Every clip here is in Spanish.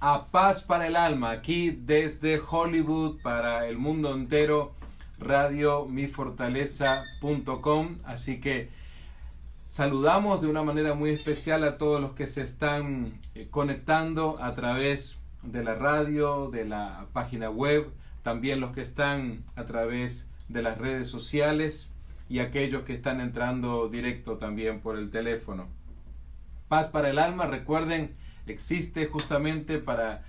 a Paz para el Alma, aquí desde Hollywood para el mundo entero, radio mifortaleza.com. Así que saludamos de una manera muy especial a todos los que se están conectando a través de la radio, de la página web, también los que están a través de las redes sociales y aquellos que están entrando directo también por el teléfono. Paz para el Alma, recuerden, existe justamente para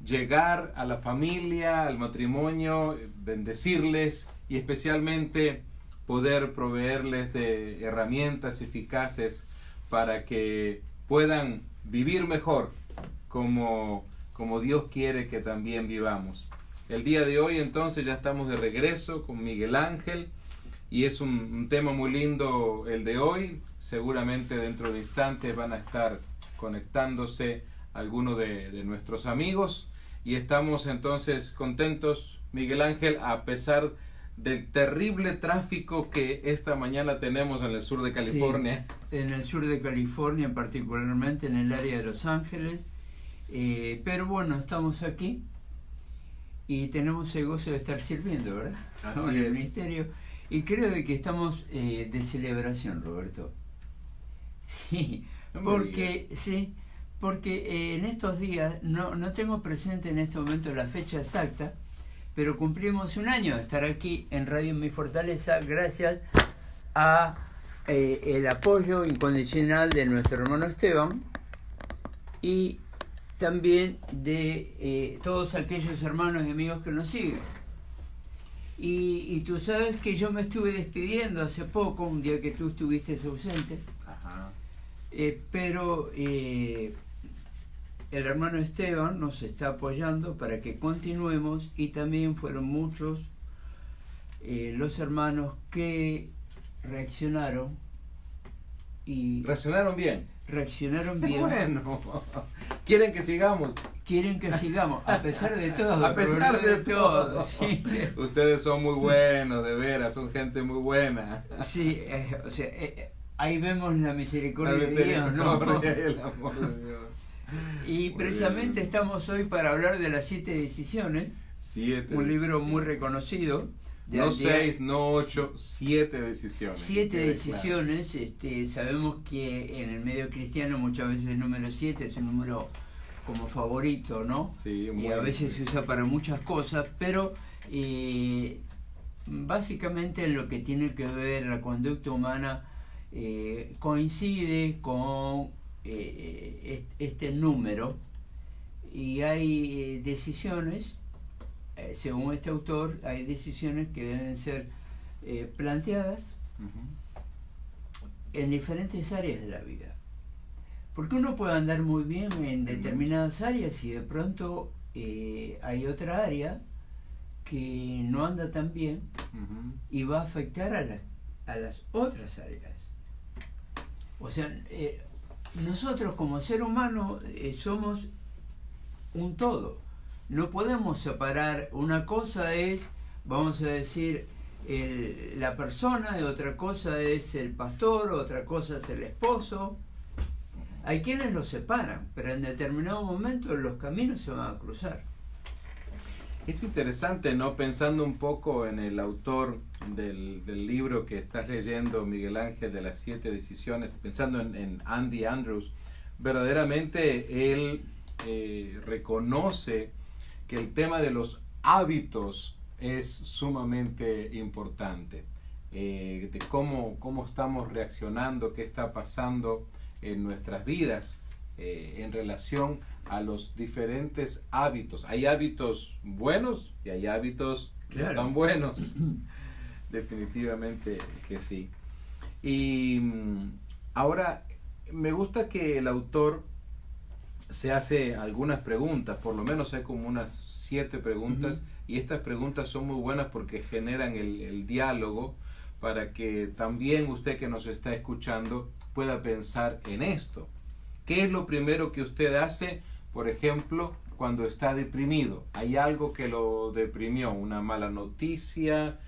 llegar a la familia, al matrimonio, bendecirles y especialmente poder proveerles de herramientas eficaces para que puedan vivir mejor como Dios quiere que también vivamos. El día de hoy entonces ya estamos de regreso con Miguel Ángel y es un tema muy lindo el de hoy. Seguramente dentro de instantes van a estar conectándose algunos de nuestros amigos y estamos entonces contentos, Miguel Ángel, a pesar del terrible tráfico que esta mañana tenemos en el sur de California. Sí, en el sur de California, particularmente en el área de Los Ángeles, pero bueno, estamos aquí y tenemos el gozo de estar sirviendo, ¿verdad? Así en el es. ministerio. Y creo de que estamos de celebración, Roberto. Sí, porque en estos días, no tengo presente en este momento la fecha exacta, pero cumplimos un año de estar aquí en Radio Mi Fortaleza gracias a el apoyo incondicional de nuestro hermano Esteban y también de todos aquellos hermanos y amigos que nos siguen. Y tú sabes que yo me estuve despidiendo hace poco, un día que tú estuviste ausente. Ajá. Pero el hermano Esteban nos está apoyando para que continuemos y también fueron muchos los hermanos que reaccionaron y ¿Reaccionaron bien? reaccionaron bien. Bueno, ¿quieren que sigamos? Quieren que sigamos, a pesar de todo. A pesar de todo. Sí, Ustedes son muy buenos, de veras, son gente muy buena. sí, o sea, ahí vemos la misericordia, La de Dios, ¿no? misericordia y el amor de Dios. Y precisamente estamos hoy para hablar de las 7 decisiones, 7 un libro decisiones. muy reconocido. No 6, no 8, 7 decisiones. 7 Quede decisiones, sabemos que en el medio cristiano muchas veces el número 7 es un número como favorito, ¿no? Sí, y muy a veces se usa para muchas cosas, pero básicamente en lo que tiene que ver la conducta humana coincide con este número y hay decisiones, según este autor, hay decisiones que deben ser planteadas en diferentes áreas de la vida. Porque uno puede andar muy bien en determinadas áreas y de pronto hay otra área que no anda tan bien y va a afectar a las otras áreas. O sea, nosotros como ser humano somos un todo. No podemos separar, una cosa es, vamos a decir, la persona, y otra cosa es el pastor, otra cosa es el esposo. Hay quienes los separan, pero en determinado momento los caminos se van a cruzar. Es interesante, ¿no? Pensando un poco en el autor del libro que estás leyendo, Miguel Ángel, de las 7 decisiones, pensando en Andy Andrews, verdaderamente él reconoce que el tema de los hábitos es sumamente importante, de cómo estamos reaccionando, qué está pasando en nuestras vidas en relación a los diferentes hábitos. Hay hábitos buenos y hay hábitos no tan buenos. Definitivamente que sí. Y ahora me gusta que el autor se hace algunas preguntas, por lo menos hay como unas 7 preguntas, y estas preguntas son muy buenas porque generan el diálogo para que también usted que nos está escuchando pueda pensar en esto. ¿Qué es lo primero que usted hace, por ejemplo, cuando está deprimido? ¿Hay algo que lo deprimió? ¿Una mala noticia?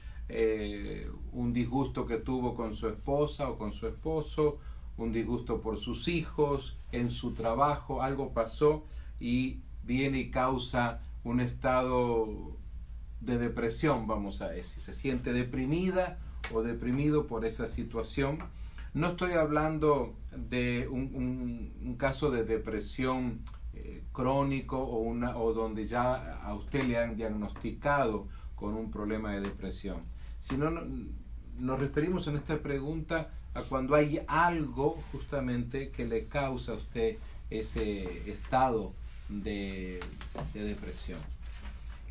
¿Un disgusto que tuvo con su esposa o con su esposo? ¿Un disgusto por sus hijos? ¿En su trabajo algo pasó y viene y causa un estado de depresión, vamos a decir, se siente deprimida o deprimido por esa situación. No estoy hablando de un caso de depresión crónico o donde ya a usted le han diagnosticado con un problema de depresión, sino nos referimos en esta pregunta a cuando hay algo justamente que le causa a usted ese estado de depresión.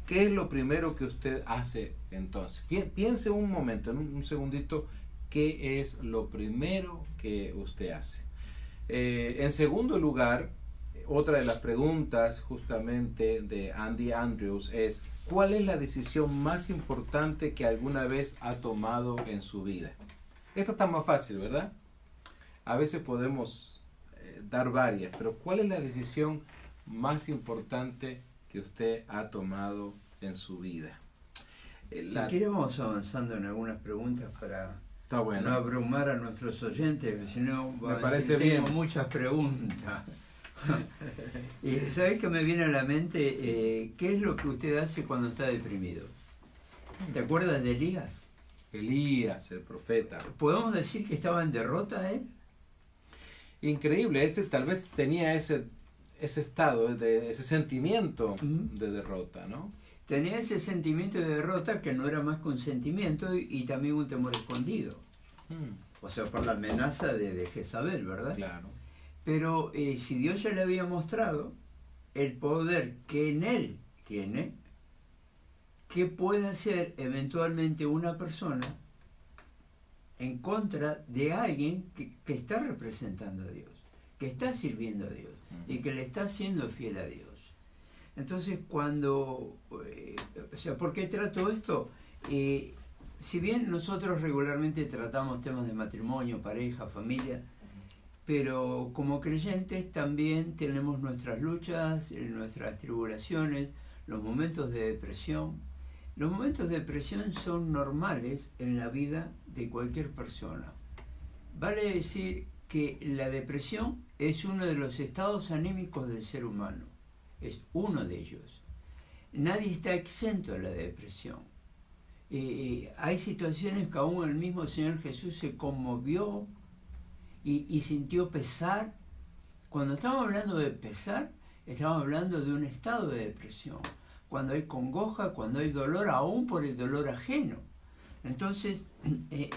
¿Qué es lo primero que usted hace entonces? Piense un momento, en un segundito, ¿qué es lo primero que usted hace? En segundo lugar, otra de las preguntas justamente de Andy Andrews es: ¿cuál es la decisión más importante que alguna vez ha tomado en su vida? Esta está más fácil, ¿verdad? A veces podemos dar varias, pero ¿cuál es la decisión más importante que usted ha tomado en su vida? Si quiere vamos avanzando en algunas preguntas para bueno. No abrumar a nuestros oyentes, si no me parece tengo bien. Muchas preguntas. Y ¿sabés qué me viene a la mente? ¿Qué es lo que usted hace cuando está deprimido? ¿Te acuerdas de Elías? Elías, el profeta. ¿Podemos decir que estaba en derrota él? Increíble, él tal vez tenía ese estado, ese sentimiento de derrota, ¿no? Tenía ese sentimiento de derrota que no era más que un sentimiento y también un temor escondido. O sea, por la amenaza de Jezabel, ¿verdad? Claro. Pero si Dios ya le había mostrado el poder que en él tiene, ¿qué puede hacer eventualmente una persona en contra de alguien que está representando a Dios, que está sirviendo a Dios y que le está siendo fiel a Dios? Entonces, cuando, o sea, ¿por qué trato esto? Si bien nosotros regularmente tratamos temas de matrimonio, pareja, familia, pero como creyentes también tenemos nuestras luchas, nuestras tribulaciones, los momentos de depresión. Los momentos de depresión son normales en la vida de cualquier persona. Vale decir que la depresión es uno de los estados anímicos del ser humano. Es uno de ellos. Nadie está exento de la depresión. Hay situaciones que aún el mismo Señor Jesús se conmovió y sintió pesar. Cuando estamos hablando de pesar, estamos hablando de un estado de depresión. Cuando hay congoja, cuando hay dolor, aún por el dolor ajeno. Entonces,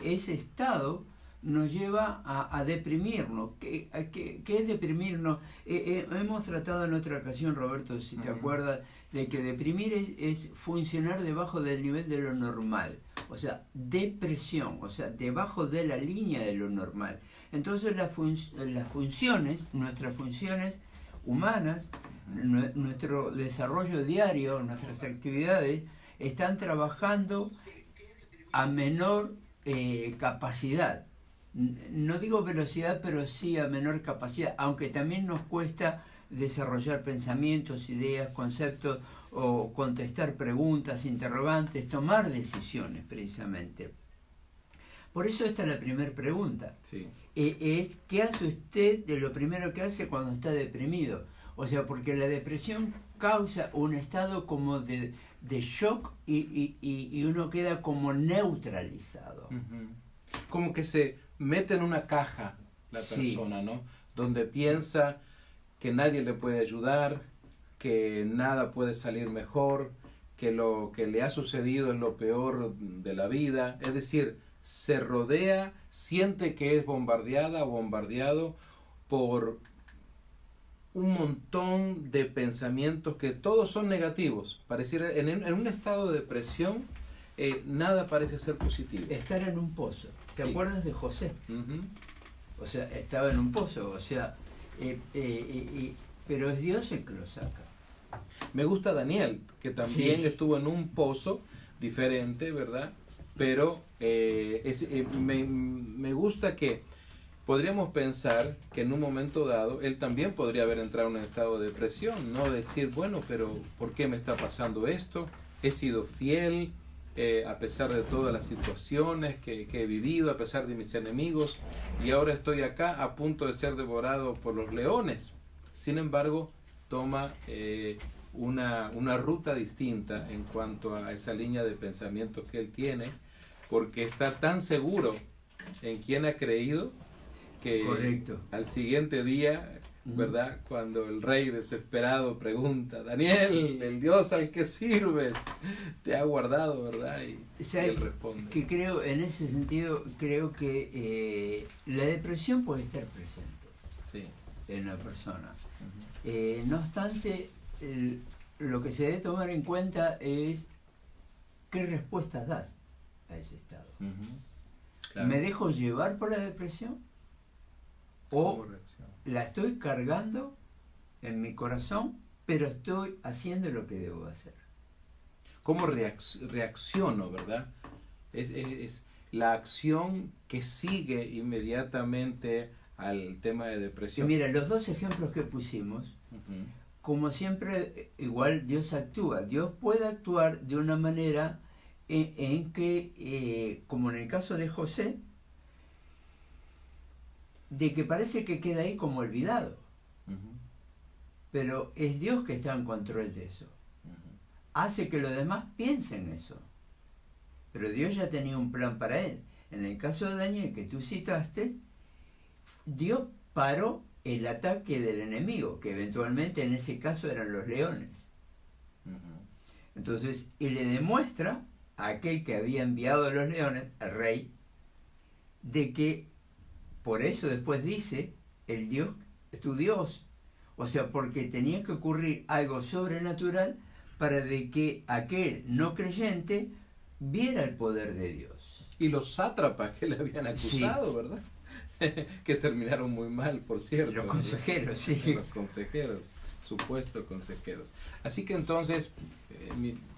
ese estado nos lleva a deprimirnos. ¿Qué es deprimirnos? Hemos tratado en otra ocasión, Roberto, si te acuerdas, de que deprimir es funcionar debajo del nivel de lo normal. O sea, depresión, o sea, debajo de la línea de lo normal. Entonces nuestras funciones humanas, nuestro desarrollo diario, nuestras actividades, están trabajando a menor capacidad. No digo velocidad, pero sí a menor capacidad, aunque también nos cuesta desarrollar pensamientos, ideas, conceptos, o contestar preguntas, interrogantes, tomar decisiones precisamente. Por eso esta es la primera pregunta. Sí. Es ¿qué hace usted de lo primero que hace cuando está deprimido? O sea, porque la depresión causa un estado como de shock y uno queda como neutralizado. Como que se mete en una caja la persona, ¿no? Donde piensa que nadie le puede ayudar, que nada puede salir mejor, que lo que le ha sucedido es lo peor de la vida. Es decir, se rodea, siente que es bombardeada o bombardeado por un montón de pensamientos que todos son negativos. Pareciera, en un estado de depresión, nada parece ser positivo. Estar en un pozo. ¿Te acuerdas de José? O sea, estaba en un pozo, o sea, pero es Dios el que lo saca. Me gusta Daniel, que también estuvo en un pozo diferente, ¿verdad? Pero me gusta que podríamos pensar que en un momento dado él también podría haber entrado en un estado de depresión, no decir, bueno, pero ¿por qué me está pasando esto? He sido fiel a pesar de todas las situaciones que he vivido, a pesar de mis enemigos, y ahora estoy acá a punto de ser devorado por los leones. Sin embargo, toma una ruta distinta en cuanto a esa línea de pensamiento que él tiene, porque está tan seguro en quien ha creído que Correcto. al siguiente día, ¿verdad? Cuando el rey desesperado pregunta, Daniel, el Dios al que sirves, te ha guardado, ¿verdad? Y él responde. Que creo, en ese sentido, creo que la depresión puede estar presente, sí, en la persona. No obstante, lo que se debe tomar en cuenta es qué respuestas das a ese estado. Claro. ¿Me dejo llevar por la depresión? ¿O la estoy cargando en mi corazón, pero estoy haciendo lo que debo hacer? ¿Cómo reacciono, verdad? Es la acción que sigue inmediatamente al tema de depresión. Y mira, los dos ejemplos que pusimos, como siempre, igual Dios actúa. Dios puede actuar de una manera en que, como en el caso de José, de que parece que queda ahí como olvidado. Pero es Dios que está en control de eso. Hace que los demás piensen eso. Pero Dios ya tenía un plan para él. En el caso de Daniel, que tú citaste, Dios paró el ataque del enemigo, que eventualmente en ese caso eran los leones. Entonces, él le demuestra a aquel que había enviado a los leones, al rey, de que, por eso después dice, el Dios es tu Dios. O sea, porque tenía que ocurrir algo sobrenatural para de que aquel no creyente viera el poder de Dios. Y los sátrapas que le habían acusado, sí, ¿verdad? Que terminaron muy mal, por cierto. Los consejeros, ¿sí? Los consejeros, supuestos consejeros. Así que entonces,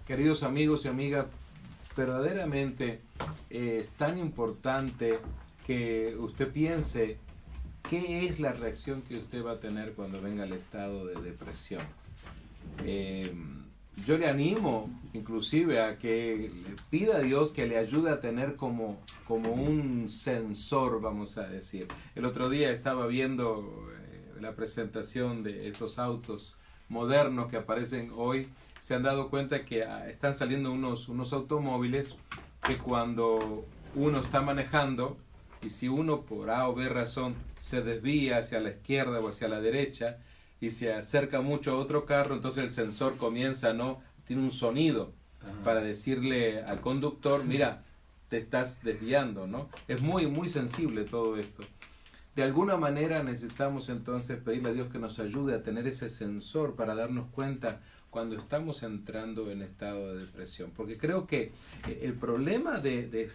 queridos amigos y amigas, verdaderamente es tan importante que usted piense qué es la reacción que usted va a tener cuando venga el estado de depresión. Yo le animo inclusive a que le pida a Dios que le ayude a tener como un sensor, vamos a decir. El otro día estaba viendo la presentación de estos autos modernos que aparecen hoy. Se han dado cuenta que están saliendo unos automóviles que cuando uno está manejando, y si uno por A o B razón se desvía hacia la izquierda o hacia la derecha y se acerca mucho a otro carro, entonces el sensor comienza, ¿no? Tiene un sonido para decirle al conductor, mira, te estás desviando, ¿no? Es muy, muy sensible todo esto. De alguna manera necesitamos entonces pedirle a Dios que nos ayude a tener ese sensor para darnos cuenta cuando estamos entrando en estado de depresión. Porque creo que el problema de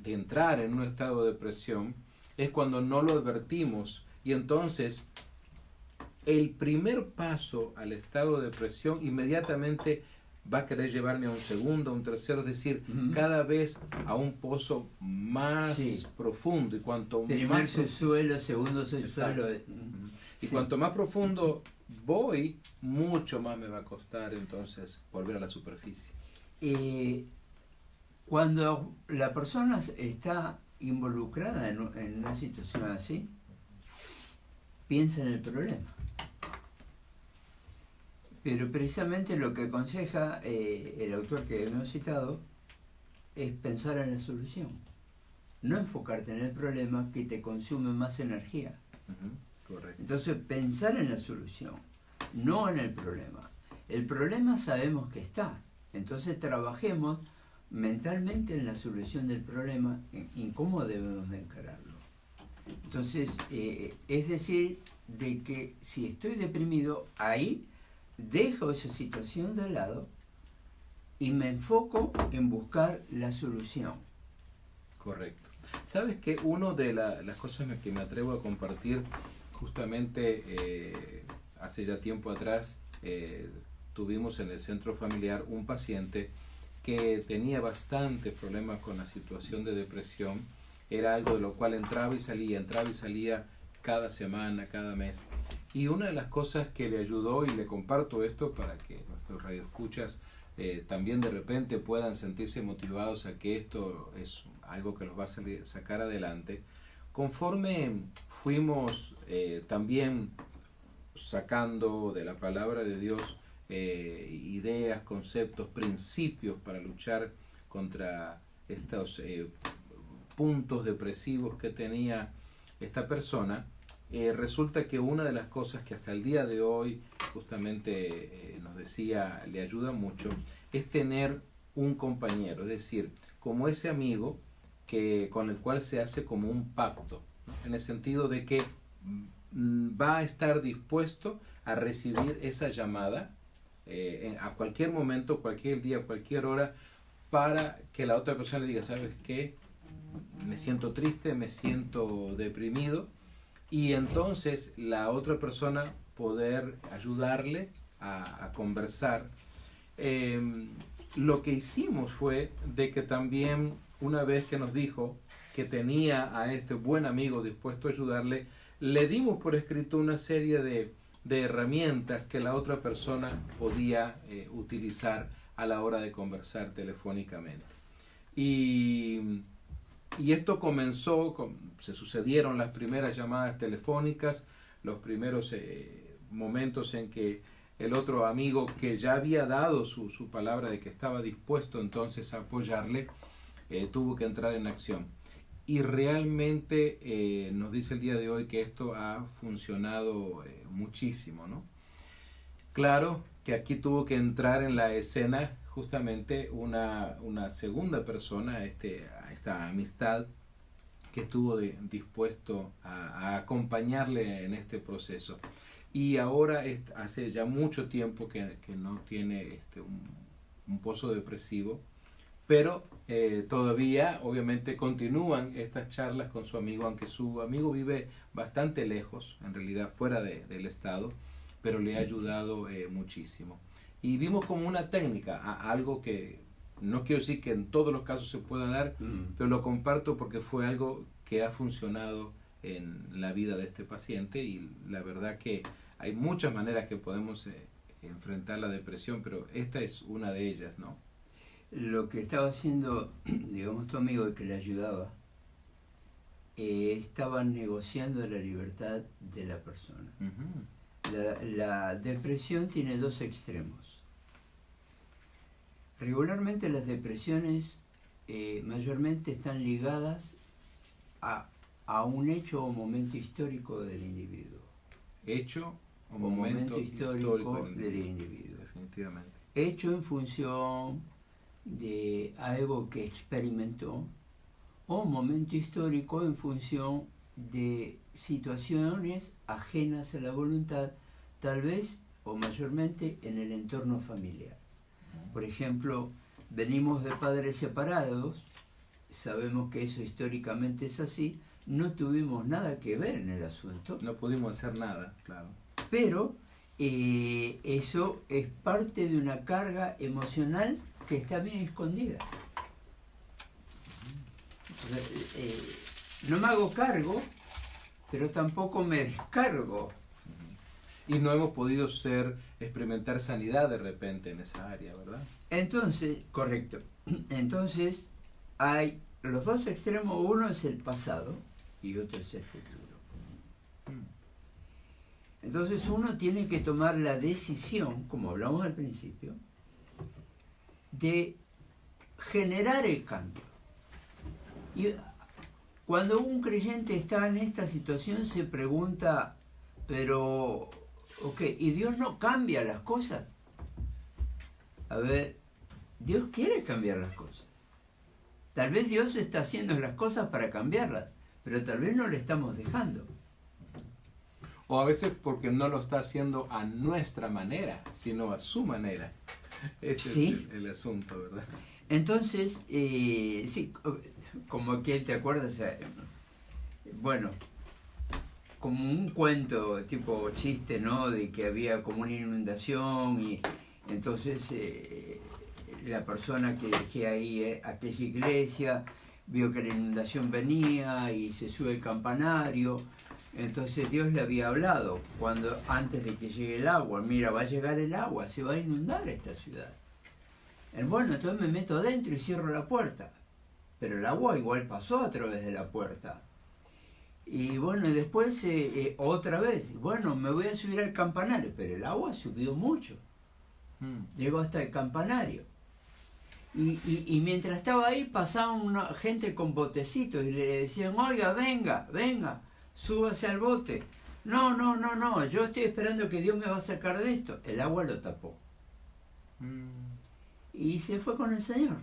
entrar en un estado de depresión es cuando no lo advertimos, y entonces el primer paso al estado de depresión inmediatamente va a querer llevarme a un segundo, a un tercero, es decir, cada vez a un pozo más profundo, y cuanto primero más subsuelo, segundo subsuelo. Y cuanto más profundo voy, mucho más me va a costar entonces volver a la superficie. Cuando la persona está involucrada en una situación así, piensa en el problema. Pero precisamente lo que aconseja el autor que hemos citado es pensar en la solución. No enfocarte en el problema, que te consume más energía. Correcto. Entonces, pensar en la solución, no en el problema. El problema sabemos que está. Entonces, trabajemos mentalmente en la solución del problema, en cómo debemos de encararlo. Entonces, es decir, de que si estoy deprimido, ahí dejo esa situación de lado y me enfoco en buscar la solución. Correcto. ¿Sabes que una de las cosas que me atrevo a compartir, justamente hace ya tiempo atrás, tuvimos en el centro familiar un paciente que tenía bastantes problemas con la situación de depresión? Era algo de lo cual entraba y salía cada semana, cada mes. Y una de las cosas que le ayudó, y le comparto esto para que nuestros radioescuchas también de repente puedan sentirse motivados a que esto es algo que los va a sacar adelante, conforme fuimos también sacando de la palabra de Dios ideas, conceptos, principios para luchar contra estos puntos depresivos que tenía esta persona. Resulta que una de las cosas que hasta el día de hoy justamente nos decía le ayuda mucho es tener un compañero, es decir, como ese amigo con el cual se hace como un pacto, ¿no? En el sentido de que va a estar dispuesto a recibir esa llamada a cualquier momento, cualquier día, cualquier hora, para que la otra persona le diga, ¿sabes qué? Me siento triste, me siento deprimido, y entonces la otra persona poder ayudarle a conversar. Lo que hicimos fue de que también, una vez que nos dijo que tenía a este buen amigo dispuesto a ayudarle, le dimos por escrito una serie de herramientas que la otra persona podía utilizar a la hora de conversar telefónicamente. Y esto comenzó, se sucedieron las primeras llamadas telefónicas, los primeros momentos en que el otro amigo, que ya había dado su palabra de que estaba dispuesto entonces a apoyarle, tuvo que entrar en acción. Y realmente nos dice el día de hoy que esto ha funcionado muchísimo, ¿no? Claro que aquí tuvo que entrar en la escena justamente una segunda persona, a esta amistad que estuvo dispuesto a acompañarle en este proceso. Y ahora hace ya mucho tiempo que no tiene un pozo depresivo, pero todavía obviamente continúan estas charlas con su amigo, aunque su amigo vive bastante lejos, en realidad fuera del estado, pero le ha ayudado muchísimo. Y vimos como una técnica, algo que no quiero decir que en todos los casos se pueda dar, pero lo comparto porque fue algo que ha funcionado en la vida de este paciente, y la verdad que hay muchas maneras que podemos enfrentar la depresión, pero esta es una de ellas, ¿no? Lo que estaba haciendo, digamos, tu amigo, el que le ayudaba, estaba negociando la libertad de la persona. La depresión tiene dos extremos. Regularmente las depresiones mayormente están ligadas a un hecho o momento histórico del individuo. Hecho o momento histórico del individuo. Definitivamente. Hecho en función de algo que experimentó, o momento histórico en función de situaciones ajenas a la voluntad, tal vez o mayormente en el entorno familiar. Por ejemplo, venimos de padres separados, sabemos que eso históricamente es así, no tuvimos nada que ver en el asunto. No pudimos hacer nada, claro. Pero eso es parte de una carga emocional que está bien escondida. No me hago cargo, pero tampoco me descargo. Y no hemos podido experimentar sanidad de repente en esa área, ¿verdad? Entonces, correcto. Entonces, hay los dos extremos, uno es el pasado y otro es el futuro. Entonces uno tiene que tomar la decisión, como hablamos al principio, de generar el cambio. Y cuando un creyente está en esta situación se pregunta, pero, ok, ¿y Dios no cambia las cosas? A ver, Dios quiere cambiar las cosas. Tal vez Dios está haciendo las cosas para cambiarlas, pero tal vez no le estamos dejando. O a veces porque no lo está haciendo a nuestra manera, sino a su manera. Ese ¿Sí? es el asunto, ¿verdad? Entonces, sí, como que te acuerdas, bueno, como un cuento tipo chiste, ¿no? De que había como una inundación y entonces la persona que dirigía ahí aquella iglesia vio que la inundación venía y se sube el campanario. Entonces Dios le había hablado antes de que llegue el agua. Mira, va a llegar el agua, se va a inundar esta ciudad. Bueno, entonces me meto adentro y cierro la puerta. Pero el agua igual pasó a través de la puerta. Y bueno, y después otra vez, bueno, me voy a subir al campanario, pero el agua subió mucho, llegó hasta el campanario. Y mientras estaba ahí pasaban una gente con botecitos y le decían, oiga, venga, venga, súbase al bote. No, yo estoy esperando que Dios me va a sacar de esto. El agua lo tapó. Y se fue con el Señor.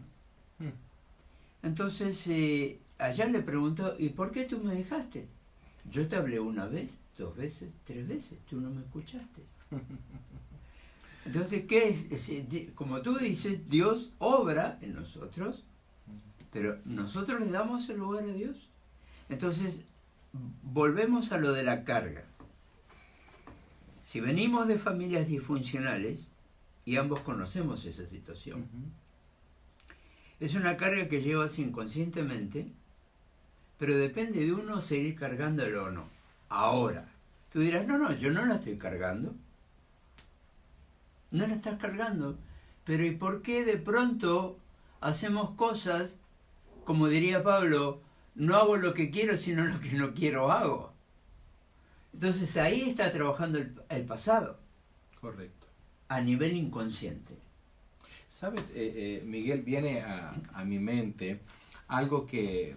Entonces, allá le preguntó, ¿y por qué tú me dejaste? Yo te hablé una vez, 2 veces, 3 veces, tú no me escuchaste. Entonces, ¿qué es? Como tú dices, Dios obra en nosotros, pero nosotros le damos el lugar a Dios. Entonces, volvemos a lo de la carga. Si venimos de familias disfuncionales, y ambos conocemos esa situación, es una carga que llevas inconscientemente, pero depende de uno seguir cargándolo o no. Ahora, tú dirás, no, yo no la estoy cargando. No la estás cargando. Pero ¿y por qué de pronto hacemos cosas, como diría Pablo, no hago lo que quiero, sino lo que no quiero hago? Entonces ahí está trabajando el pasado. Correcto. A nivel inconsciente. ¿Sabes, Miguel, viene a mi mente algo que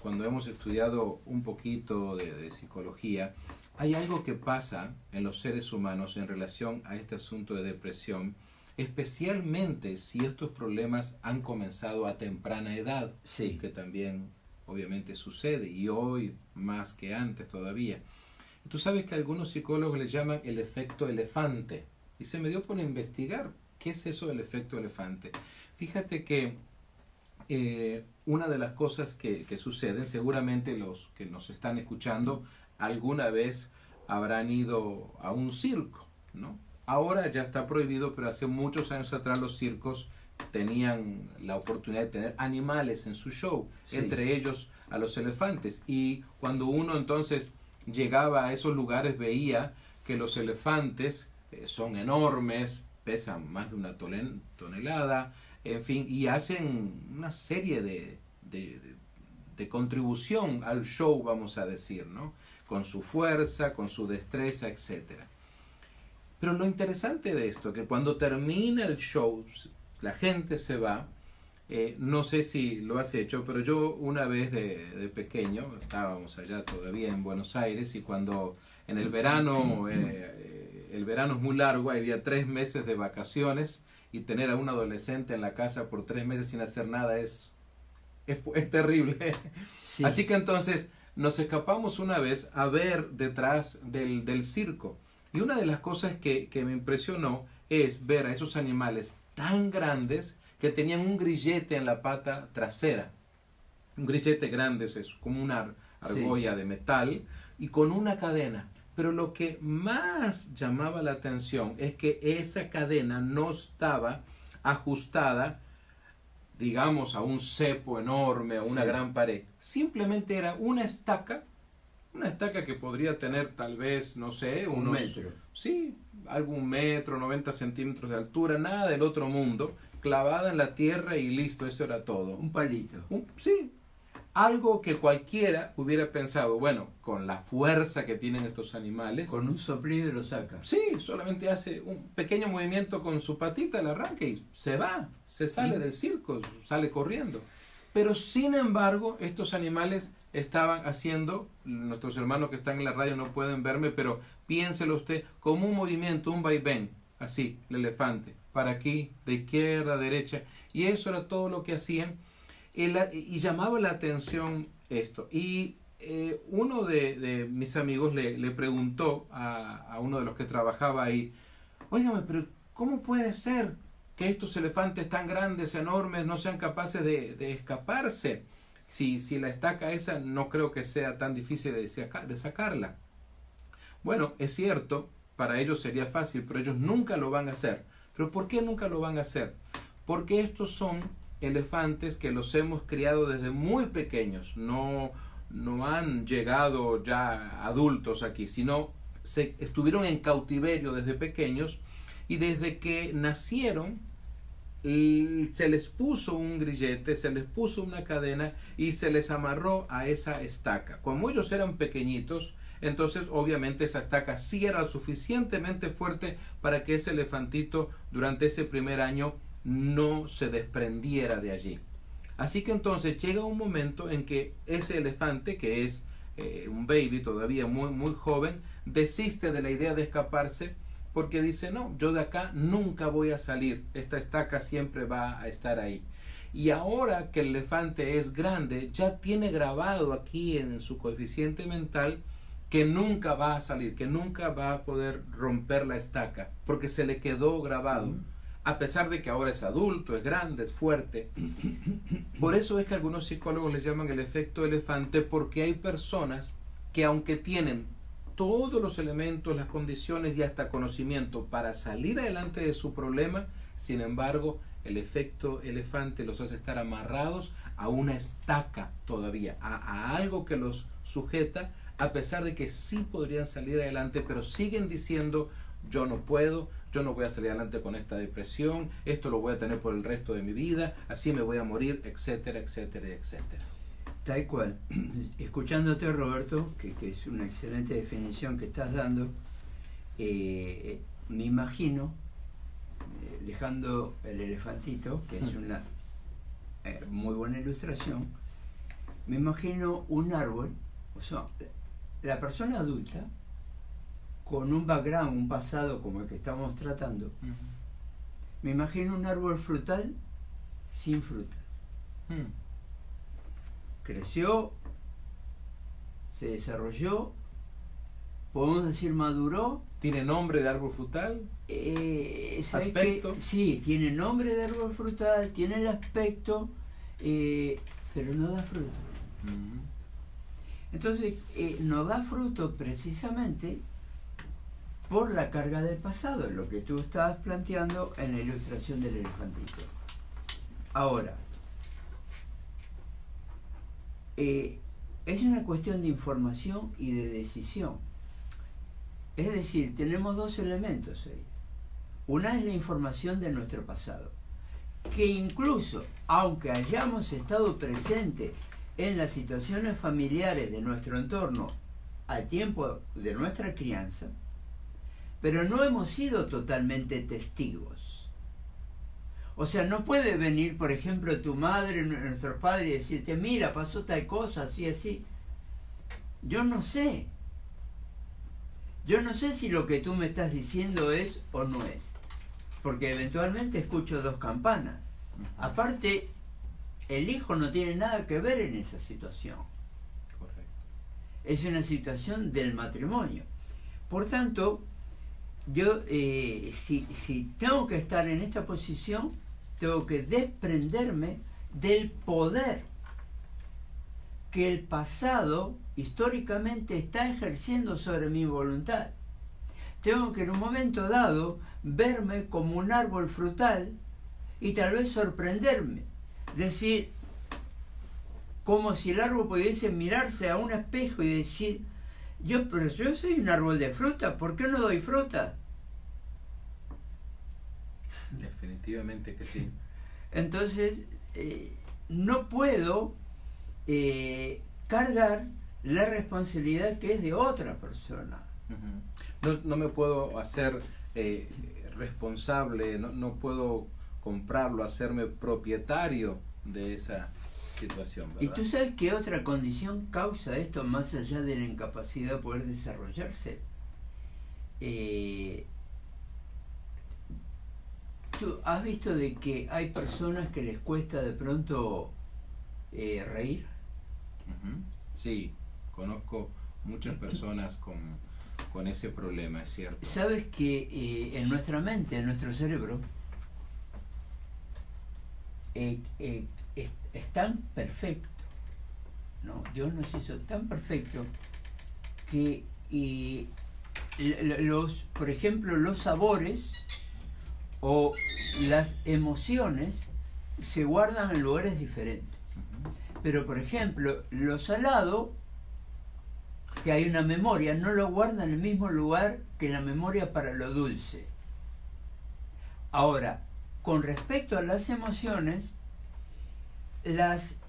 cuando hemos estudiado un poquito de psicología, hay algo que pasa en los seres humanos en relación a este asunto de depresión, especialmente si estos problemas han comenzado a temprana edad, sí, que también obviamente sucede, y hoy más que antes todavía. Tú sabes que algunos psicólogos le llaman el efecto elefante, y se me dio por investigar qué es eso del efecto elefante. Fíjate que una de las cosas que suceden, seguramente los que nos están escuchando alguna vez habrán ido a un circo, ¿no? Ahora ya está prohibido, pero hace muchos años atrás los circos tenían la oportunidad de tener animales en su show, sí, entre ellos a los elefantes. Y cuando uno entonces llegaba a esos lugares veía que los elefantes son enormes, pesan más de 1 tonelada, en fin, y hacen una serie de contribución al show, vamos a decir, ¿no? Con su fuerza, con su destreza, etc. Pero lo interesante de esto es que cuando termina el show, la gente se va. No sé si lo has hecho, pero yo una vez de pequeño, estábamos allá todavía en Buenos Aires, y cuando en el verano es muy largo, había 3 meses de vacaciones, y tener a un adolescente en la casa por 3 meses sin hacer nada es terrible. Sí. Así que entonces nos escapamos una vez a ver detrás del circo. Y una de las cosas que me impresionó es ver a esos animales tan grandes que tenían un grillete en la pata trasera. Un grillete grande, es como una argolla, sí, de metal, y con una cadena. Pero lo que más llamaba la atención es que esa cadena no estaba ajustada, digamos, a un cepo enorme, a una, sí, gran pared. Simplemente era una estaca que podría tener tal vez, no sé, unos... metro. Sí, algún metro, 90 centímetros de altura, nada del otro mundo, clavada en la tierra y listo, eso era todo. Un palito. Sí, algo que cualquiera hubiera pensado, bueno, con la fuerza que tienen estos animales... Con un soplido lo saca. Sí, solamente hace un pequeño movimiento con su patita, la arranca y se va, se sale del circo, sale corriendo. Pero sin embargo, estos animales estaban haciendo, nuestros hermanos que están en la radio no pueden verme, pero piénselo usted, como un movimiento, un vaivén, así, el elefante, para aquí, de izquierda a derecha, y eso era todo lo que hacían. Y llamaba la atención esto. Y uno de mis amigos le preguntó a uno de los que trabajaba ahí, óigame, pero ¿cómo puede ser que estos elefantes tan grandes, enormes, no sean capaces de escaparse? Si la estaca esa no creo que sea tan difícil de sacarla. Bueno, es cierto, para ellos sería fácil, pero ellos nunca lo van a hacer. ¿Pero por qué nunca lo van a hacer? Porque estos son elefantes que los hemos criado desde muy pequeños, no han llegado ya adultos aquí, sino estuvieron en cautiverio desde pequeños, y desde que nacieron se les puso un grillete, se les puso una cadena y se les amarró a esa estaca. Como ellos eran pequeñitos, entonces obviamente esa estaca sí era suficientemente fuerte para que ese elefantito durante ese primer año no se desprendiera de allí. Así que entonces llega un momento en que ese elefante, que es un baby todavía muy joven, desiste de la idea de escaparse, porque dice, no, yo de acá nunca voy a salir, esta estaca siempre va a estar ahí. Y ahora que el elefante es grande, ya tiene grabado aquí en su coeficiente mental que nunca va a salir, que nunca va a poder romper la estaca, porque se le quedó grabado, a pesar de que ahora es adulto, es grande, es fuerte. Por eso es que algunos psicólogos le llaman el efecto elefante, porque hay personas que aunque tienen todos los elementos, las condiciones y hasta conocimiento para salir adelante de su problema, sin embargo, el efecto elefante los hace estar amarrados a una estaca todavía, a algo que los sujeta, a pesar de que sí podrían salir adelante, pero siguen diciendo, yo no puedo, yo no voy a salir adelante con esta depresión, esto lo voy a tener por el resto de mi vida, así me voy a morir, etcétera, etcétera, etcétera. Tal cual. Escuchándote, Roberto, que es una excelente definición que estás dando, me imagino, dejando el elefantito, que es una muy buena ilustración, me imagino un árbol, o sea, la persona adulta, con un background, un pasado como el que estamos tratando, me imagino un árbol frutal sin fruta. Creció, se desarrolló, podemos decir maduró. ¿Tiene nombre de árbol frutal? ¿Aspecto? Sí, tiene nombre de árbol frutal, tiene el aspecto, pero no da fruto. Entonces, no da fruto precisamente por la carga del pasado, lo que tú estabas planteando en la ilustración del elefantito. Ahora, es una cuestión de información y de decisión. Es decir, tenemos dos elementos ahí. Una es la información de nuestro pasado, que incluso, aunque hayamos estado presentes en las situaciones familiares de nuestro entorno al tiempo de nuestra crianza, pero no hemos sido totalmente testigos. O sea, no puede venir, por ejemplo, tu madre, nuestro padre, y decirte, mira, pasó tal cosa, así, así. Yo no sé. Yo no sé si lo que tú me estás diciendo es o no es. Porque eventualmente escucho dos campanas. Aparte, el hijo no tiene nada que ver en esa situación. Correcto. Es una situación del matrimonio. Por tanto, yo, si tengo que estar en esta posición, tengo que desprenderme del poder que el pasado históricamente está ejerciendo sobre mi voluntad. Tengo que en un momento dado verme como un árbol frutal y tal vez sorprenderme. Decir, como si el árbol pudiese mirarse a un espejo y decir, pero yo soy un árbol de fruta, ¿por qué no doy fruta? Definitivamente que sí. Entonces, no puedo cargar la responsabilidad que es de otra persona. No me puedo hacer responsable, no puedo comprarlo, hacerme propietario de esa situación, ¿verdad? ¿Y tú sabes qué otra condición causa esto más allá de la incapacidad de poder desarrollarse? ¿Tú has visto de que hay personas que les cuesta de pronto reír? Sí, conozco muchas personas con ese problema, es cierto. ¿Sabes que en nuestra mente, en nuestro cerebro, es tan perfecto, ¿no? Dios nos hizo tan perfecto que por ejemplo, los sabores o las emociones se guardan en lugares diferentes. Pero, por ejemplo, lo salado, que hay una memoria, no lo guarda en el mismo lugar que la memoria para lo dulce. Ahora, con respecto a las emociones, las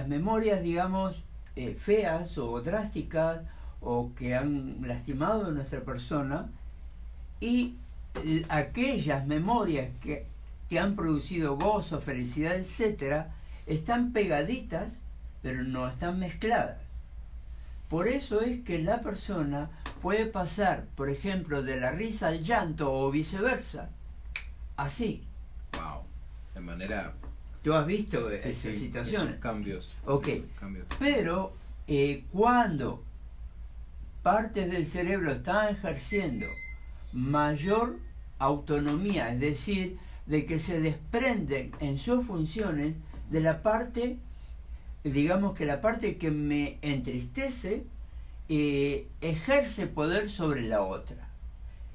memorias, digamos, feas o drásticas o que han lastimado a nuestra persona, y aquellas memorias que han producido gozo, felicidad, etcétera, están pegaditas, pero no están mezcladas. Por eso es que la persona puede pasar, por ejemplo, de la risa al llanto o viceversa. Así. Wow. De manera... ¿Tú has visto esas situaciones? Esos cambios. Ok. Esos cambios. Pero cuando partes del cerebro están ejerciendo mayor autonomía, es decir, de que se desprenden en sus funciones de la parte, digamos que la parte que me entristece, ejerce poder sobre la otra.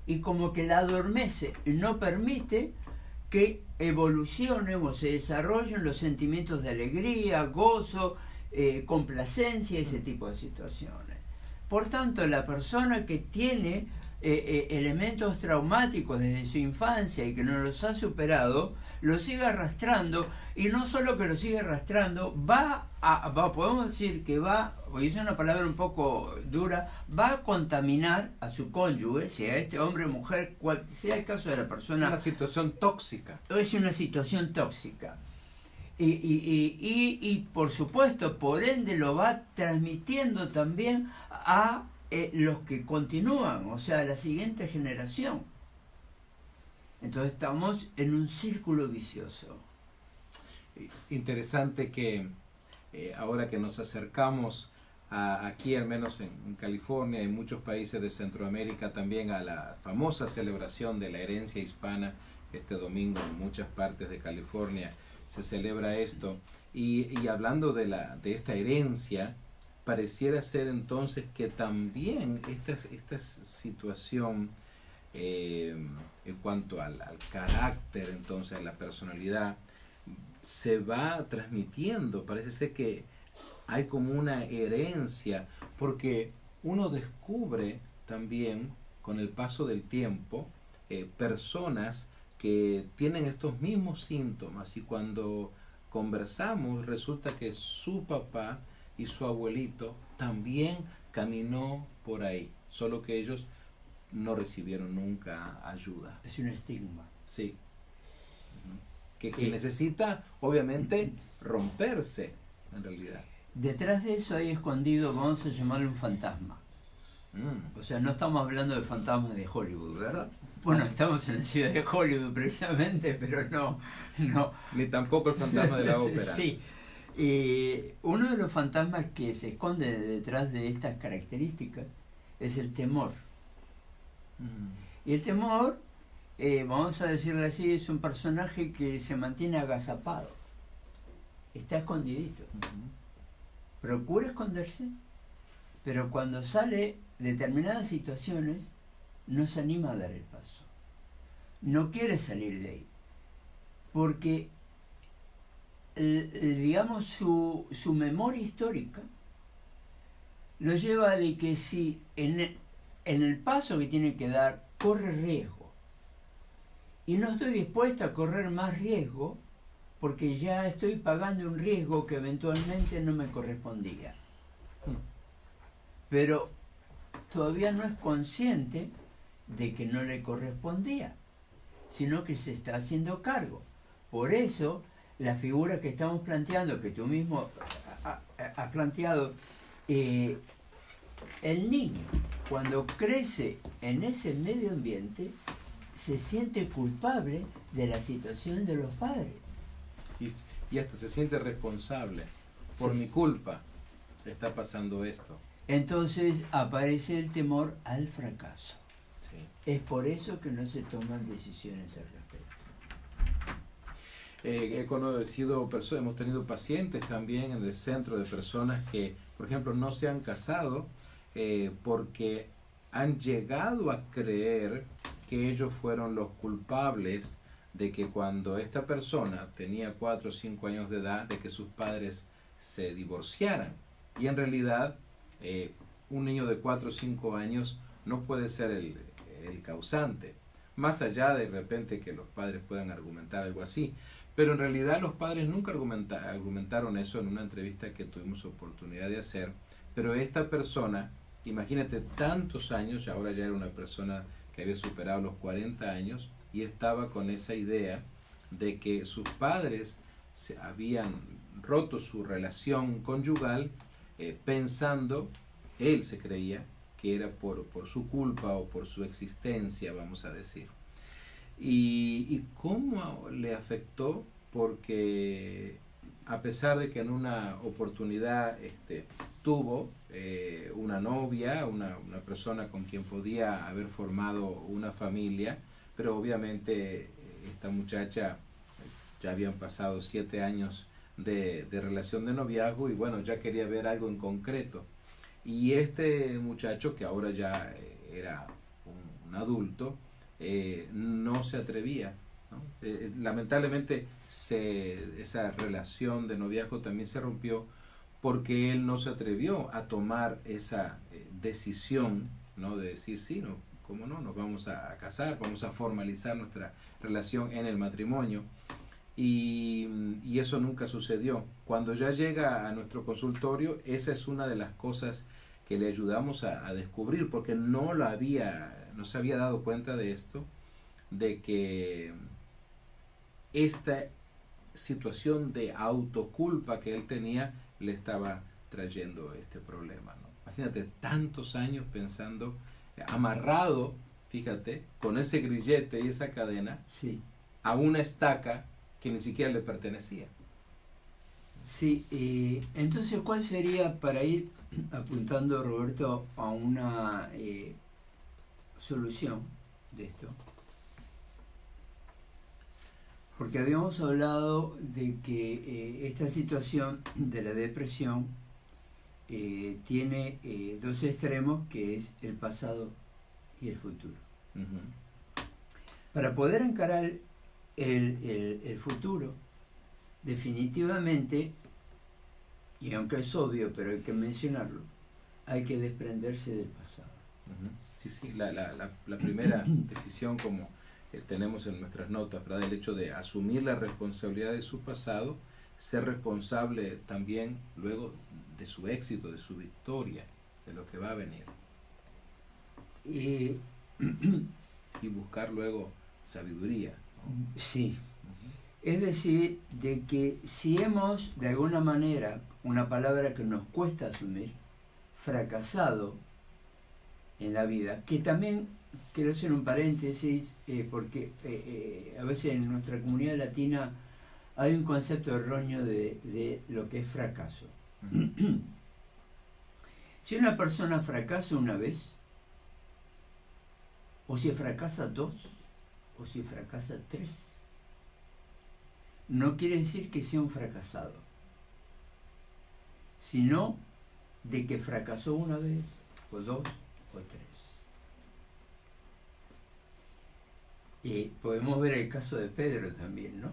Y como que la adormece y no permite que evolucionen o se desarrollen los sentimientos de alegría, gozo, complacencia, ese tipo de situaciones. Por tanto, la persona que tiene elementos traumáticos desde su infancia y que no los ha superado, lo sigue arrastrando, y no solo que lo sigue arrastrando, podemos decir que voy a usar una palabra un poco dura, va a contaminar a su cónyuge, sea este hombre o mujer, cual sea el caso de la persona. Una situación tóxica. Es una situación tóxica. Y por supuesto, por ende lo va transmitiendo también a los que continúan, o sea, a la siguiente generación. Entonces estamos en un círculo vicioso. Interesante que ahora que nos acercamos aquí, al menos en California y en muchos países de Centroamérica, también a la famosa celebración de la herencia hispana. Este domingo en muchas partes de California se celebra esto, y hablando de esta herencia, pareciera ser entonces que también esta situación en cuanto al carácter, entonces a la personalidad, se va transmitiendo. Parece ser que hay como una herencia, porque uno descubre también con el paso del tiempo personas que tienen estos mismos síntomas, y cuando conversamos resulta que su papá y su abuelito también caminó por ahí, solo que ellos no recibieron nunca ayuda. Es un estigma. Sí. Que necesita, obviamente, romperse, en realidad. Detrás de eso hay escondido, vamos a llamarlo un fantasma. O sea, no estamos hablando de fantasmas de Hollywood, ¿verdad? Bueno, estamos en la ciudad de Hollywood precisamente, pero no. Ni tampoco el fantasma de la ópera. Sí. Uno de los fantasmas que se esconde detrás de estas características es el temor. Y el temor, vamos a decirlo así, es un personaje que se mantiene agazapado. Está escondidito. Procura esconderse, pero cuando sale determinadas situaciones, no se anima a dar el paso. No quiere salir de ahí. Porque, digamos, su memoria histórica lo lleva de que si en el paso que tiene que dar corre riesgo, y no estoy dispuesta a correr más riesgo, porque ya estoy pagando un riesgo que eventualmente no me correspondía. Pero todavía no es consciente de que no le correspondía, sino que se está haciendo cargo. Por eso, la figura que estamos planteando, que tú mismo has planteado, el niño, cuando crece en ese medio ambiente, se siente culpable de la situación de los padres. Y hasta se siente responsable. Por mi culpa está pasando esto. Entonces aparece el temor al fracaso. Sí. Es por eso que no se toman decisiones al respecto. He conocido personas, hemos tenido pacientes también en el centro de personas que, por ejemplo, no se han casado porque han llegado a creer que ellos fueron los culpables de que cuando esta persona tenía 4 o 5 años de edad, de que sus padres se divorciaran. Y en realidad, un niño de 4 o 5 años no puede ser el causante. más allá de repente que los padres puedan argumentar algo así. Pero en realidad los padres nunca argumentaron eso en una entrevista que tuvimos oportunidad de hacer. Pero esta persona, imagínate tantos años, ahora ya era una persona que había superado los 40 años y estaba con esa idea de que sus padres se habían roto su relación conyugal pensando, él se creía, que era por su culpa o por su existencia, vamos a decir. ¿Y cómo le afectó? Porque a pesar de que en una oportunidad tuvo una novia, una persona con quien podía haber formado una familia, pero obviamente esta muchacha ya habían pasado 7 años de relación de noviazgo y bueno, ya quería ver algo en concreto. Y este muchacho, que ahora ya era un adulto, no se atrevía, ¿no? Lamentablemente esa relación de noviazgo también se rompió porque él no se atrevió a tomar esa decisión, ¿no? De decir, sí, no, cómo no, nos vamos a casar, vamos a formalizar nuestra relación en el matrimonio. Y eso nunca sucedió. Cuando ya llega a nuestro consultorio, esa es una de las cosas que le ayudamos a descubrir, porque no se había dado cuenta de esto, de que esta situación de autoculpa que él tenía le estaba trayendo este problema, ¿no? Imagínate, tantos años pensando, amarrado, fíjate, con ese grillete y esa cadena, Sí. a una estaca que ni siquiera le pertenecía. Sí, entonces, ¿cuál sería, para ir apuntando, Roberto, a una solución de esto? Porque habíamos hablado de que esta situación de la depresión tiene dos extremos, que es el pasado y el futuro. Uh-huh. Para poder encarar el futuro, definitivamente, y aunque es obvio, pero hay que mencionarlo, hay que desprenderse del pasado. Uh-huh. Sí, la primera decisión, como tenemos en nuestras notas, ¿verdad? El hecho de asumir la responsabilidad de su pasado, ser responsable también luego de su éxito, de su victoria, de lo que va a venir. Y buscar luego sabiduría, ¿no? Sí. Es decir, de que si hemos, de alguna manera, una palabra que nos cuesta asumir, fracasado en la vida, que también quiero hacer un paréntesis, porque a veces en nuestra comunidad latina hay un concepto erróneo de lo que es fracaso. Uh-huh. Si una persona fracasa una vez, o si fracasa 2, o si fracasa 3, no quiere decir que sea un fracasado, sino de que fracasó una vez, o 2, o 3. Podemos ver el caso de Pedro también, ¿no?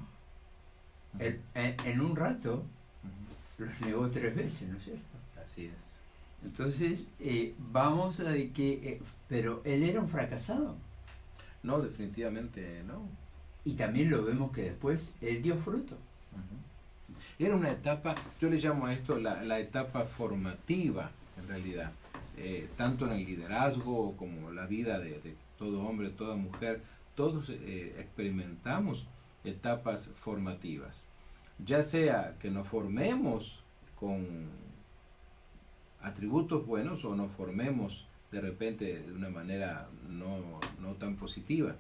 Uh-huh. En un rato, uh-huh, los negó 3 veces, ¿no es cierto? Así es. Entonces, vamos a de que... pero él era un fracasado. No, definitivamente no. Y también lo vemos que después él dio fruto. Uh-huh. Era una etapa, yo le llamo a esto la etapa formativa, en realidad. Tanto en el liderazgo como la vida de todo hombre, toda mujer, todos experimentamos etapas formativas. Ya sea que nos formemos con atributos buenos o nos formemos de repente de una manera no tan positiva.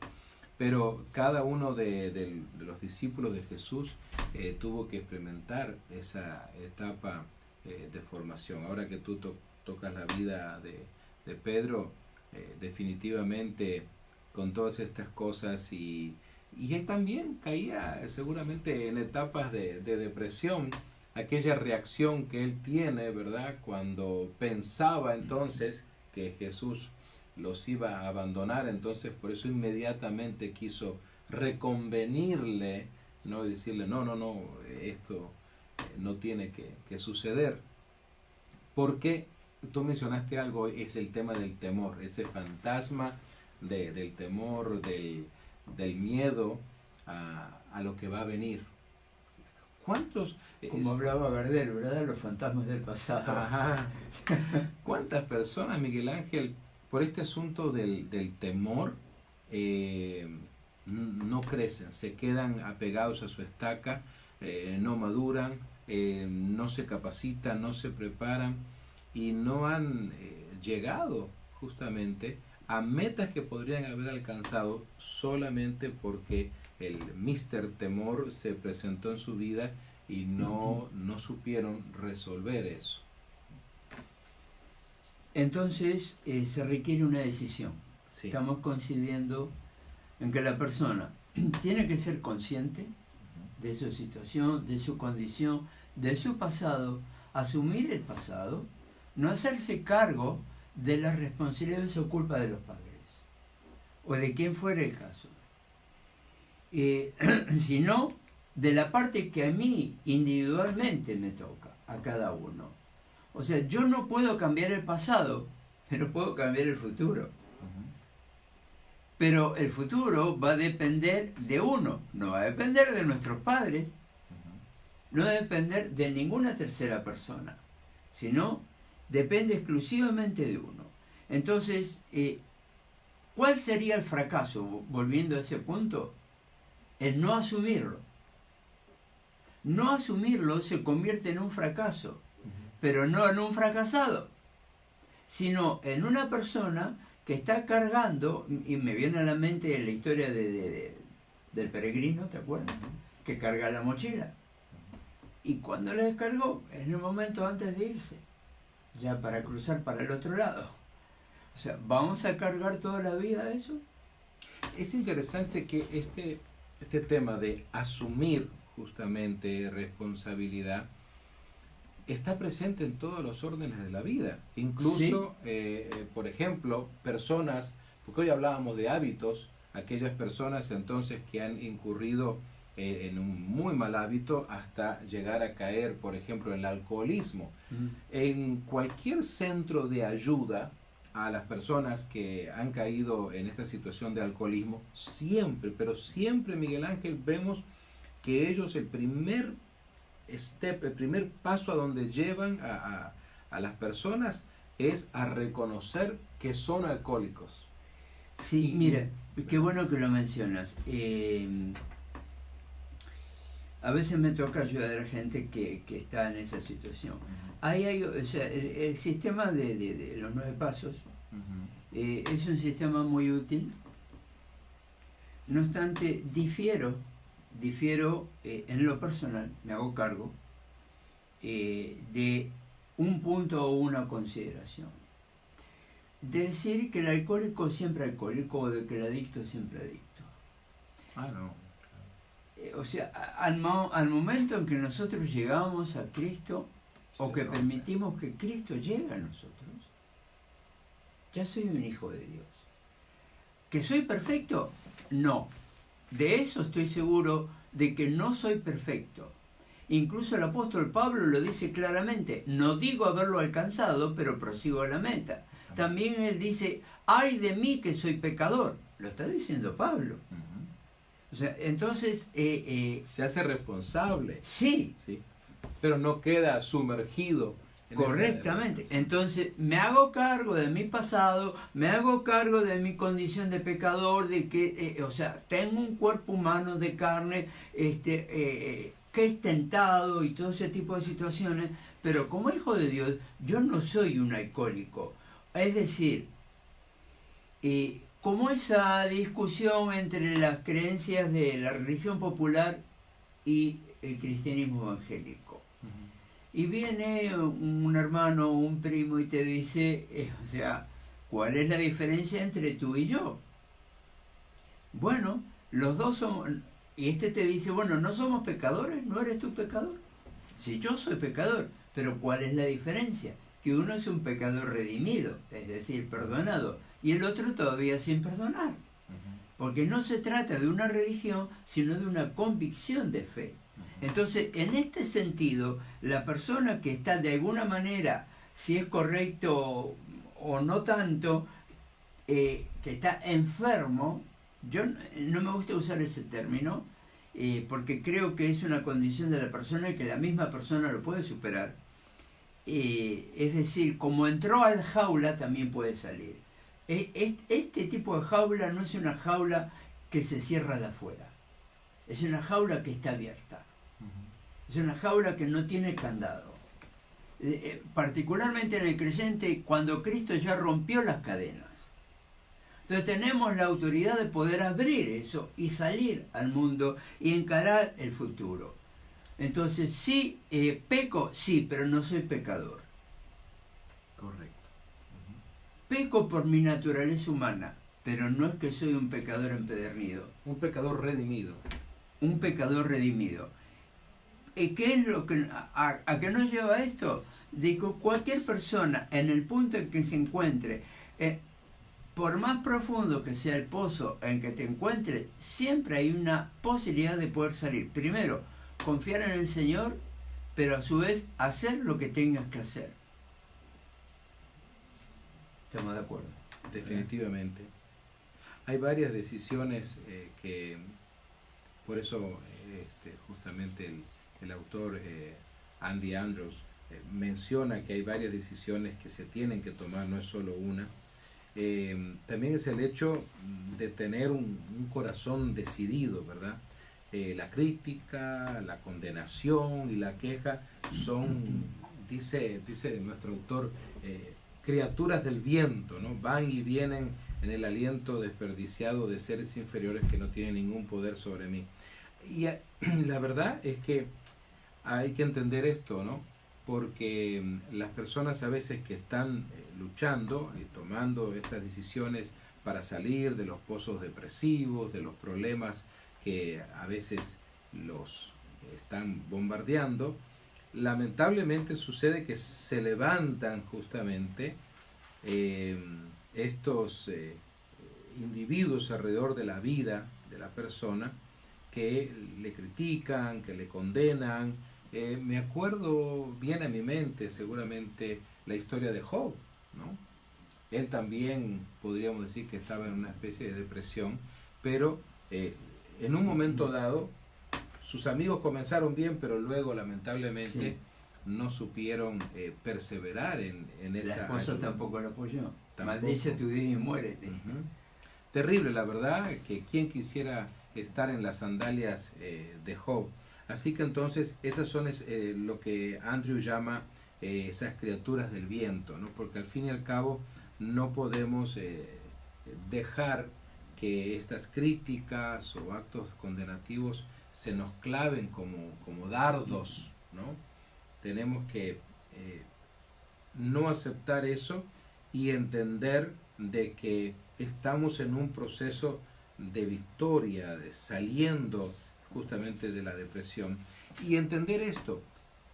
Pero cada uno de los discípulos de Jesús tuvo que experimentar esa etapa de formación. Ahora que tú tocas la vida de Pedro, definitivamente con todas estas cosas, y él también caía seguramente en etapas de depresión, aquella reacción que él tiene, ¿verdad? Cuando pensaba entonces que Jesús los iba a abandonar, entonces por eso inmediatamente quiso reconvenirle, ¿no? Y decirle, no, esto no tiene que suceder. Porque tú mencionaste algo, es el tema del temor, ese fantasma del temor, del miedo a lo que va a venir. ¿Cuántos? Como hablaba Gardel, ¿verdad? Los fantasmas del pasado. Ajá. ¿Cuántas personas, Miguel Ángel, por este asunto del temor, no crecen, se quedan apegados a su estaca, no maduran, no se capacitan, no se preparan y no han llegado justamente a metas que podrían haber alcanzado solamente porque el Mr. Temor se presentó en su vida y no supieron resolver eso? Entonces se requiere una decisión. Sí. Estamos coincidiendo en que la persona tiene que ser consciente de su situación, de su condición, de su pasado, asumir el pasado, no hacerse cargo de las responsabilidades o culpa de los padres, o de quien fuera el caso, sino de la parte que a mí individualmente me toca, a cada uno. O sea, yo no puedo cambiar el pasado, pero puedo cambiar el futuro. Pero el futuro va a depender de uno, no va a depender de nuestros padres, no va a depender de ninguna tercera persona, sino depende exclusivamente de uno. Entonces, ¿cuál sería el fracaso? Volviendo a ese punto, el no asumirlo. No asumirlo se convierte en un fracaso, pero no en un fracasado, sino en una persona que está cargando, y me viene a la mente la historia del peregrino, ¿te acuerdas? Que carga la mochila. Y cuando la descargó, en el momento antes de irse, ya para cruzar para el otro lado. O sea, ¿vamos a cargar toda la vida eso? Es interesante que este tema de asumir justamente responsabilidad está presente en todos los órdenes de la vida. Incluso, ¿sí? Por ejemplo, personas, porque hoy hablábamos de hábitos, aquellas personas entonces que han incurrido en un muy mal hábito hasta llegar a caer, por ejemplo, en el alcoholismo. En cualquier centro de ayuda a las personas que han caído en esta situación de alcoholismo, siempre, pero siempre, Miguel Ángel, vemos que ellos el primer paso a donde llevan a las personas es a reconocer que son alcohólicos. Sí, mira, qué bueno que lo mencionas. A veces me toca ayudar a gente que está en esa situación. Ahí o sea, el sistema de los 9 pasos es un sistema muy útil. No obstante, difiero en lo personal, me hago cargo de un punto o una consideración. De decir que el alcohólico siempre alcohólico o de que el adicto siempre adicto. No. O sea, al momento en que nosotros llegamos a Cristo, o que permitimos que Cristo llegue a nosotros, ya soy un hijo de Dios. ¿Que soy perfecto? No. De eso estoy seguro, de que no soy perfecto. Incluso el apóstol Pablo lo dice claramente: no digo haberlo alcanzado, pero prosigo a la meta. También él dice: ay de mí que soy pecador. Lo está diciendo Pablo. O sea, entonces... se hace responsable. Sí. Pero no queda sumergido. Correctamente. Entonces, me hago cargo de mi pasado, me hago cargo de mi condición de pecador, de que, o sea, tengo un cuerpo humano de carne, que es tentado y todo ese tipo de situaciones, pero como hijo de Dios, yo no soy un alcohólico. Es decir, como esa discusión entre las creencias de la religión popular y el cristianismo evangélico. Y viene un hermano o un primo y te dice, o sea, ¿cuál es la diferencia entre tú y yo? Bueno, los dos somos... Y te dice, bueno, ¿no somos pecadores? ¿No eres tú pecador? Sí, yo soy pecador, pero ¿cuál es la diferencia? Que uno es un pecador redimido, es decir, perdonado, y el otro todavía sin perdonar. Porque no se trata de una religión, sino de una convicción de fe. Entonces, en este sentido, la persona que está de alguna manera, si es correcto o no tanto, que está enfermo, Yo no me gusta usar ese término porque creo que es una condición de la persona y que la misma persona lo puede superar. Es decir, como entró al jaula, también puede salir. Este tipo de jaula no es una jaula que se cierra de afuera. Es una jaula que está abierta. Es una jaula que no tiene candado. Particularmente en el creyente, cuando Cristo ya rompió las cadenas. Entonces tenemos la autoridad de poder abrir eso y salir al mundo y encarar el futuro. Entonces sí, peco, sí, pero no soy pecador. Correcto. Peco por mi naturaleza humana, pero no es que soy un pecador empedernido. Un pecador redimido. Un pecador redimido. ¿Qué es lo que a qué nos lleva esto? De que cualquier persona en el punto en que se encuentre, por más profundo que sea el pozo en que te encuentres, siempre hay una posibilidad de poder salir. Primero, confiar en el Señor, pero a su vez hacer lo que tengas que hacer. ¿Estamos de acuerdo? Definitivamente. Hay varias decisiones que, por eso justamente el autor Andy Andrews menciona que hay varias decisiones que se tienen que tomar, no es solo una. También es el hecho de tener un corazón decidido, ¿verdad? La crítica, la condenación y la queja son, dice nuestro autor, criaturas del viento, ¿no? Van y vienen en el aliento desperdiciado de seres inferiores que no tienen ningún poder sobre mí. Y la verdad es que hay que entender esto, ¿no? Porque las personas a veces que están luchando y tomando estas decisiones para salir de los pozos depresivos, de los problemas que a veces los están bombardeando, lamentablemente sucede que se levantan justamente estos individuos alrededor de la vida de la persona que le critican, que le condenan. Me acuerdo bien a mi mente seguramente la historia de Job, ¿no? Él también podríamos decir que estaba en una especie de depresión, pero en un momento dado sus amigos comenzaron bien, pero luego lamentablemente Sí. no supieron perseverar en esa... La esposa ayuda. tampoco lo apoyó. Tampoco. Maldice tu día y muérete. Ujú. Terrible, la verdad, que quien quisiera estar en las sandalias de Job. Así que entonces esas son lo que Andrew llama esas criaturas del viento, ¿no? Porque al fin y al cabo no podemos dejar que estas críticas o actos condenativos se nos claven como dardos, ¿no? Tenemos que no aceptar eso y entender de que estamos en un proceso de victoria, de saliendo justamente de la depresión, y entender esto,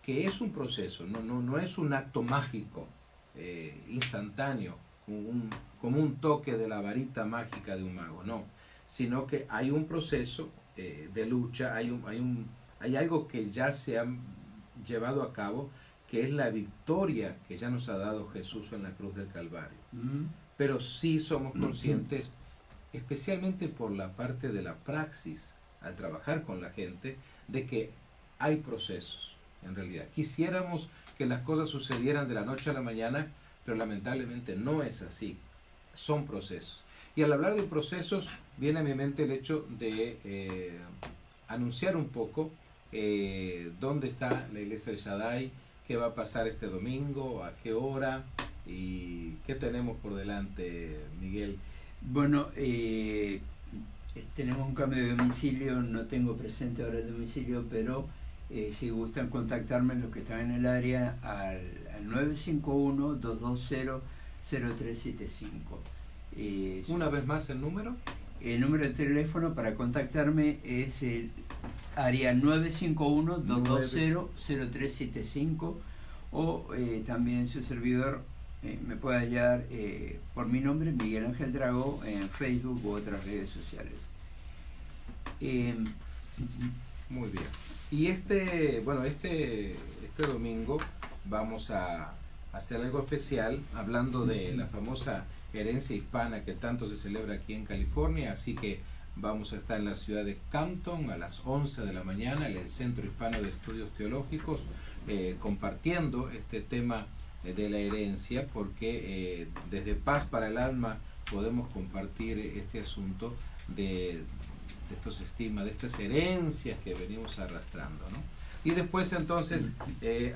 que es un proceso, no es un acto mágico, instantáneo, como un toque de la varita mágica de un mago, no, sino que hay un proceso de lucha, hay algo que ya se ha llevado a cabo, que es la victoria que ya nos ha dado Jesús en la cruz del Calvario. Pero sí somos conscientes, especialmente por la parte de la praxis, al trabajar con la gente, de que hay procesos, en realidad. Quisiéramos que las cosas sucedieran de la noche a la mañana, pero lamentablemente no es así. Son procesos. Y al hablar de procesos, viene a mi mente el hecho de anunciar un poco dónde está la iglesia de Shaddai, qué va a pasar este domingo, a qué hora y qué tenemos por delante, Miguel. Bueno, tenemos un cambio de domicilio, no tengo presente ahora el domicilio, pero si gustan contactarme los que están en el área al 951-220-0375. Una vez más el número. El número de teléfono para contactarme es el área 951-220-0375 o también su servidor me puede hallar por mi nombre, Miguel Ángel Dragó, en Facebook u otras redes sociales. Muy bien. Y este domingo vamos a hacer algo especial hablando de la famosa herencia hispana que tanto se celebra aquí en California, así que vamos a estar en la ciudad de Campton a las 11 de la mañana en el Centro Hispano de Estudios Teológicos, compartiendo este tema de la herencia, porque desde Paz para el Alma podemos compartir este asunto de estos estigmas, de estas herencias que venimos arrastrando, ¿no? Y después entonces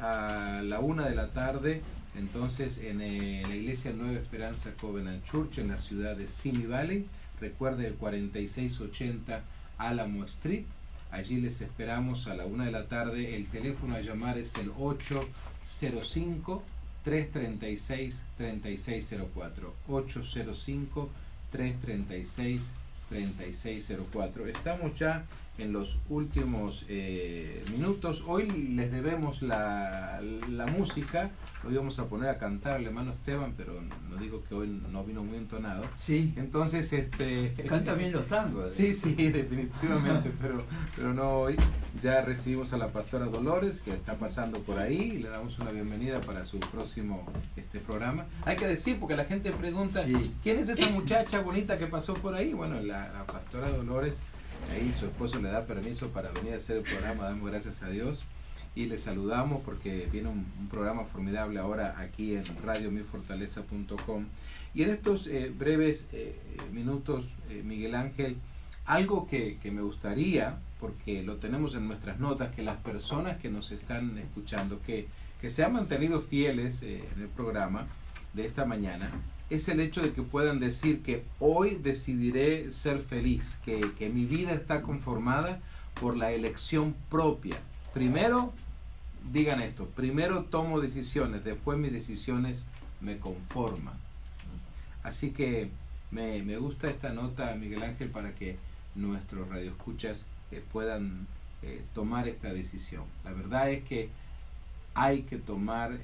a la 1 de la tarde, entonces en la iglesia Nueva Esperanza Covenant Church en la ciudad de Simi Valley, recuerde el 4680 Alamo Street, allí les esperamos a la 1 de la tarde. El teléfono a llamar es el 805-336-3604, 805-336-3604. Estamos ya en los últimos minutos. Hoy les debemos la música. Lo íbamos a poner a cantar al hermano Esteban, pero nos dijo que hoy no vino muy entonado. Sí. Entonces, canta bien los tangos. Sí, definitivamente, pero no hoy. Ya recibimos a la pastora Dolores, que está pasando por ahí, y le damos una bienvenida para su próximo programa. Hay que decir, porque la gente pregunta, sí, ¿quién es esa muchacha bonita que pasó por ahí? Bueno, la pastora Dolores. Ahí su esposo le da permiso para venir a hacer el programa, damos gracias a Dios y le saludamos porque viene un programa formidable ahora aquí en radiomifortaleza.com. Y en estos breves minutos, Miguel Ángel, algo que me gustaría, porque lo tenemos en nuestras notas, que las personas que nos están escuchando, que se han mantenido fieles en el programa de esta mañana, es el hecho de que puedan decir que hoy decidiré ser feliz, que mi vida está conformada por la elección propia. Primero, digan esto, primero tomo decisiones, después mis decisiones me conforman. Así que me gusta esta nota, Miguel Ángel, para que nuestros radioescuchas puedan tomar esta decisión. La verdad es que hay que tomar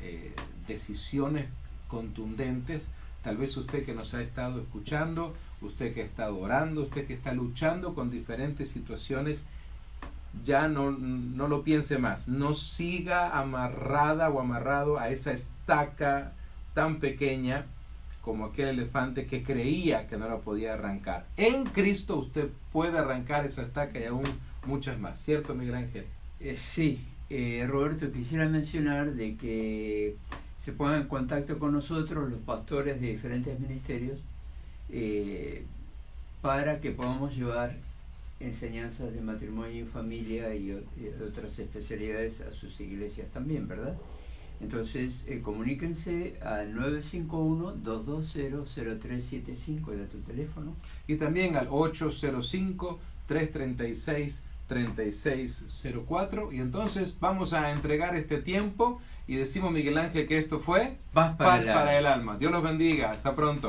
decisiones contundentes. Tal vez usted que nos ha estado escuchando, usted que ha estado orando, usted que está luchando con diferentes situaciones, ya no lo piense más. No siga amarrada o amarrado a esa estaca tan pequeña como aquel elefante que creía que no la podía arrancar. En Cristo usted puede arrancar esa estaca y aún muchas más. ¿Cierto, Miguel Ángel? Sí, Roberto, quisiera mencionar de que se pongan en contacto con nosotros los pastores de diferentes ministerios para que podamos llevar enseñanzas de matrimonio y familia y otras especialidades a sus iglesias también, ¿verdad? Entonces, comuníquense al 951-220-0375 de tu teléfono. Y también al 805-336-3604. Y entonces vamos a entregar este tiempo y decimos, Miguel Ángel, que esto fue Paz para el alma. Dios los bendiga. Hasta pronto.